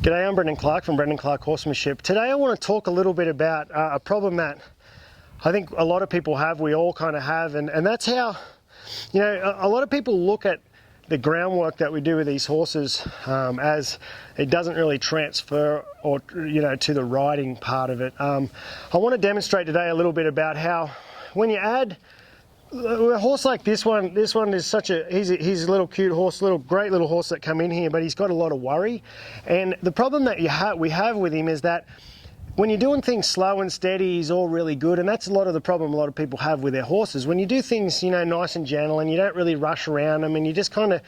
G'day, I'm Brendon Clark from Brendon Clark Horsemanship. Today I want to talk a little bit about a problem that I think a lot of people have, we all kind of have, and that's how, a lot of people look at the groundwork that we do with these horses as it doesn't really transfer or, to the riding part of it. I want to demonstrate today a little bit about how when you add a horse like this one is he's a little cute horse, great little horse that come in here, but he's got a lot of worry. And the problem that we have with him is that when you're doing things slow and steady, he's all really good, and that's a lot of the problem a lot of people have with their horses. When you do things, nice and gentle, and you don't really rush around them, and you just kind of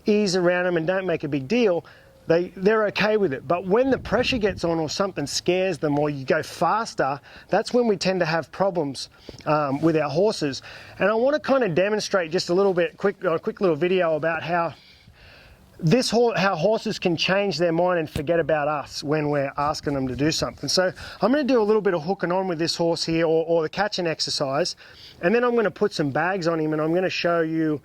ease around them and don't make a big deal, they're okay with it. But when the pressure gets on or something scares them or you go faster, that's when we tend to have problems with our horses. And I want to kind of demonstrate just a little bit, a quick little video about how horses can change their mind and forget about us when we're asking them to do something. So I'm going to do a little bit of hooking on with this horse here, or the catching exercise, and then I'm going to put some bags on him, and I'm going to show you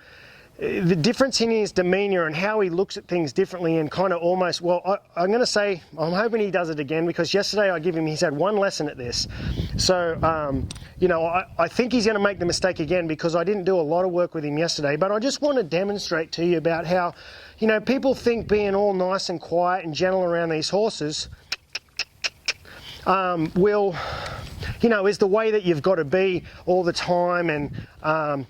the difference in his demeanor and how he looks at things differently, and kind of almost, I'm going to say, I'm hoping he does it again, because yesterday he's had one lesson at this. So, I think he's going to make the mistake again because I didn't do a lot of work with him yesterday, but I just want to demonstrate to you about how, people think being all nice and quiet and gentle around these horses is the way that you've got to be all the time, and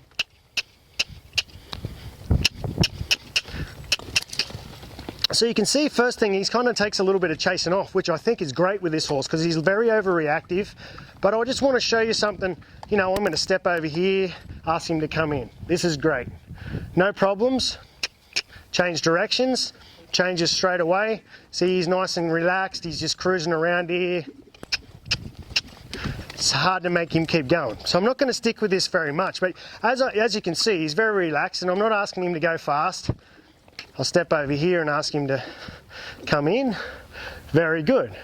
so you can see, first thing, he kind of takes a little bit of chasing off, which I think is great with this horse because he's very overreactive. But I just want to show you something. I'm going to step over here, ask him to come in. This is great. No problems. Change directions, changes straight away. See, he's nice and relaxed. He's just cruising around here. It's hard to make him keep going. So I'm not going to stick with this very much. But as you can see, he's very relaxed, and I'm not asking him to go fast. I'll step over here and ask him to come in. Very good.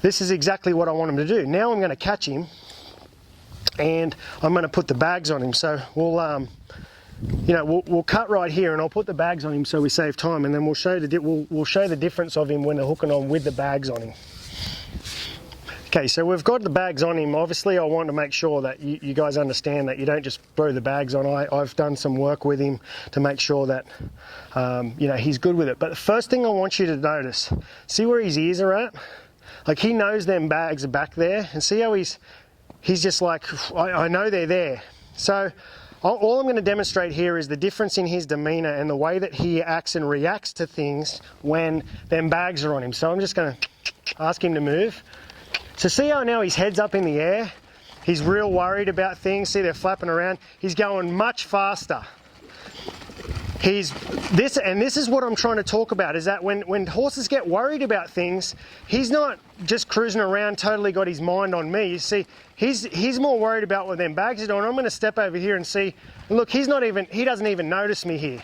This is exactly what I want him to do. Now I'm going to catch him, and I'm going to put the bags on him. So we'll cut right here, and I'll put the bags on him so we save time, and then we'll show the difference of him when they're hooking on with the bags on him. Okay, so we've got the bags on him. Obviously, I want to make sure that you guys understand that you don't just throw the bags on. I've done some work with him to make sure that, he's good with it. But the first thing I want you to notice, see where his ears are at? Like, he knows them bags are back there, and see how he's just like, I know they're there. So all I'm going to demonstrate here is the difference in his demeanor and the way that he acts and reacts to things when them bags are on him. So I'm just going to ask him to move. So see how now his head's up in the air? He's real worried about things. See, they're flapping around. He's going much faster. This is what I'm trying to talk about, is that when horses get worried about things, he's not just cruising around, totally got his mind on me. You see, he's more worried about what them bags are doing. I'm going to step over here and see. Look, he doesn't even notice me here.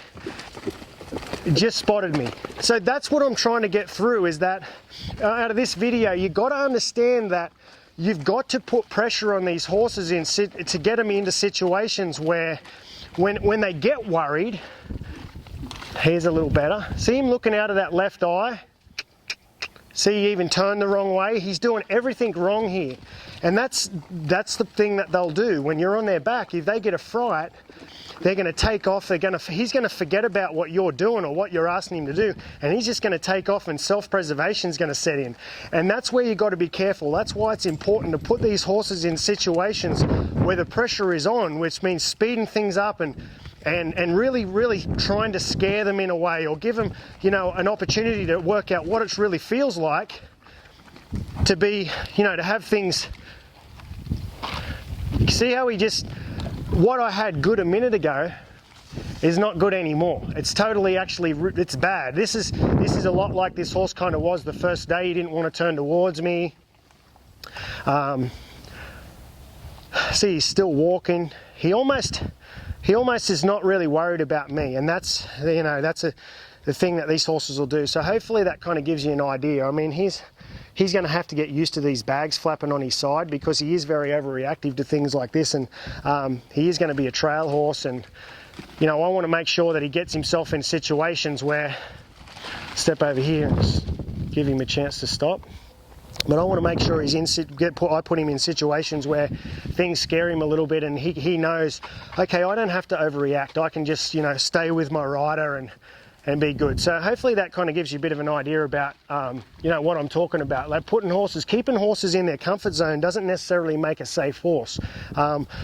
He just spotted me. So that's what I'm trying to get through, is that out of this video, you've got to understand that you've got to put pressure on these horses to get them into situations where when they get worried, here's a little better. See him looking out of that left eye? See, he even turned the wrong way. He's doing everything wrong here. And that's the thing that they'll do when you're on their back. If they get a fright, they're going to take off. He's going to forget about what you're doing or what you're asking him to do, and he's just going to take off, and self-preservation is going to set in. And that's where you've got to be careful. That's why it's important to put these horses in situations where the pressure is on, which means speeding things up and really, really trying to scare them in a way, or give them, an opportunity to work out what it really feels like to be, to have things. You see how what I had good a minute ago is not good anymore. It's totally, it's bad. This is a lot like this horse kind of was the first day. He didn't want to turn towards me. See, he's still walking. He almost is not really worried about me, and that's the thing that these horses will do. So hopefully that kind of gives you an idea. I mean, he's going to have to get used to these bags flapping on his side, because he is very overreactive to things like this, and he is going to be a trail horse, and I want to make sure that he gets himself in situations where step over here and just give him a chance to stop. But I want to make sure he's I put him in situations where things scare him a little bit, and he knows, okay, I don't have to overreact. I can just, stay with my rider and be good. So hopefully that kind of gives you a bit of an idea about, what I'm talking about. Like keeping horses in their comfort zone doesn't necessarily make a safe horse.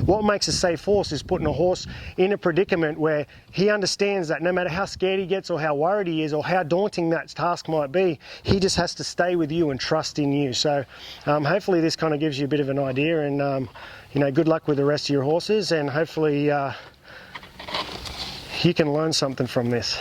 What makes a safe horse is putting a horse in a predicament where he understands that no matter how scared he gets or how worried he is or how daunting that task might be, he just has to stay with you and trust in you. So hopefully this kind of gives you a bit of an idea, and good luck with the rest of your horses, and hopefully you can learn something from this.